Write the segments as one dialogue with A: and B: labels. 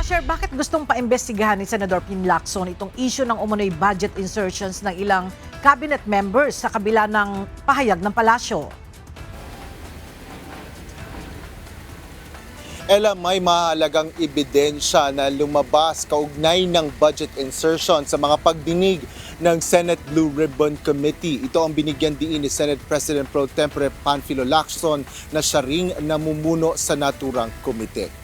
A: Asher, bakit gustong paimbestigahan ni Senador Ping Lacson itong issue ng umunoy budget insertions ng ilang cabinet members sa kabila ng pahayag ng palasyo?
B: Ella, may mahalagang ebidensya na lumabas kaugnay ng budget insertion sa mga pagdinig ng Senate Blue Ribbon Committee. Ito ang binigyan diin ni Senate President Pro Tempore Panfilo Lacson na siya ring namumuno sa naturang komite.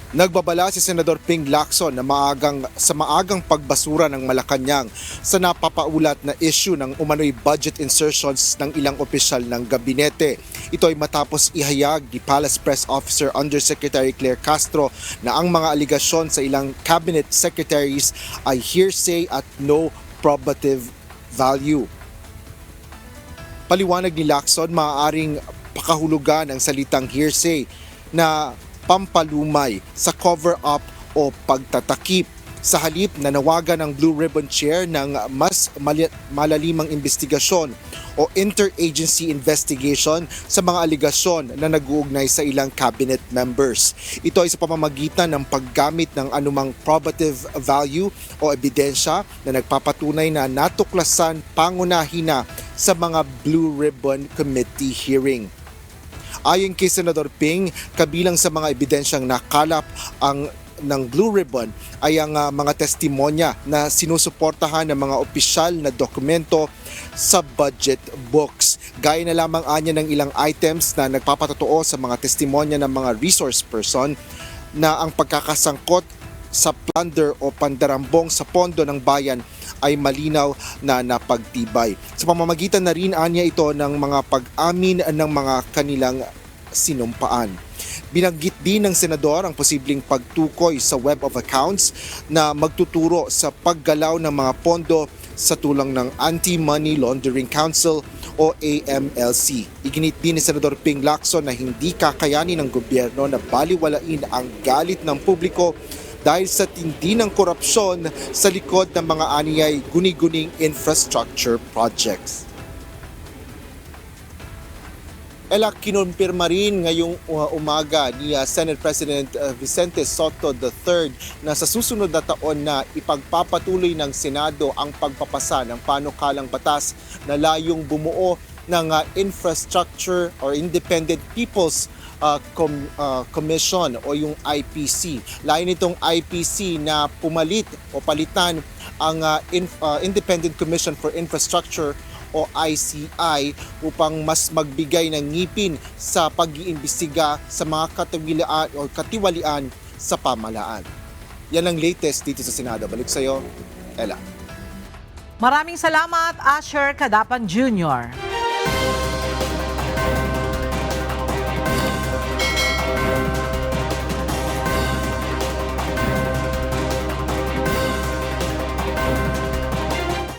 B: Nagbabala si Senador Ping Lacson na sa maagang pagbasura ng Malacanang sa napapaulat na issue ng umano'y budget insertions ng ilang opisyal ng gabinete. Ito ay matapos ihayag ni Palace Press Officer Undersecretary Claire Castro na ang mga aligasyon sa ilang cabinet secretaries ay hearsay at no probative value. Paliwanag ni Lacson, maaaring pakahulugan ang salitang hearsay na pampalumay sa cover-up o pagtatakip sa halip na nawagan ng Blue Ribbon Chair ng mas malalimang investigasyon o interagency investigation sa mga aligasyon na nag-uugnay sa ilang cabinet members. Ito ay sa pamamagitan ng paggamit ng anumang probative value o ebidensya na nagpapatunay na natuklasan pangunahin na sa mga Blue Ribbon Committee hearing. Ayon kay Senador Ping, kabilang sa mga ebidensyang nakalap ng Blue Ribbon ay ang mga testimonya na sinusuportahan ng mga opisyal na dokumento sa budget books. Gaya na lamang anya ng ilang items na nagpapatotoo sa mga testimonya ng mga resource person na ang pagkakasangkot sa plunder o pandarambong sa pondo ng bayan ay malinaw na napagtibay. Sa pamamagitan na rin anya ito ng mga pag-amin ng mga kanilang sinumpaan. Binanggit din ng senador ang posibleng pagtukoy sa Web of Accounts na magtuturo sa paggalaw ng mga pondo sa tulong ng Anti-Money Laundering Council o AMLC. Iginit din ni Senador Ping Lacson na hindi kakayanin ng gobyerno na baliwalain ang galit ng publiko dahil sa tindi ng korupsyon sa likod ng mga aniyay guni-guning infrastructure projects. Ela, kinumpirma rin ngayong umaga ni Senate President Vicente Sotto III na sa susunod na taon na ipagpapatuloy ng Senado ang pagpapasa ng panukalang batas na layong bumuo ng Infrastructure or Independent People's Commission o yung IPC. Layo nitong IPC na pumalit o palitan ang Independent Commission for Infrastructure o ICI upang mas magbigay ng ngipin sa pag-iimbestiga sa mga katiwalian sa pamahalaan. Yan ang latest dito sa Senado. Balik sa iyo, Ella.
A: Maraming salamat, Asher Cadapan Jr.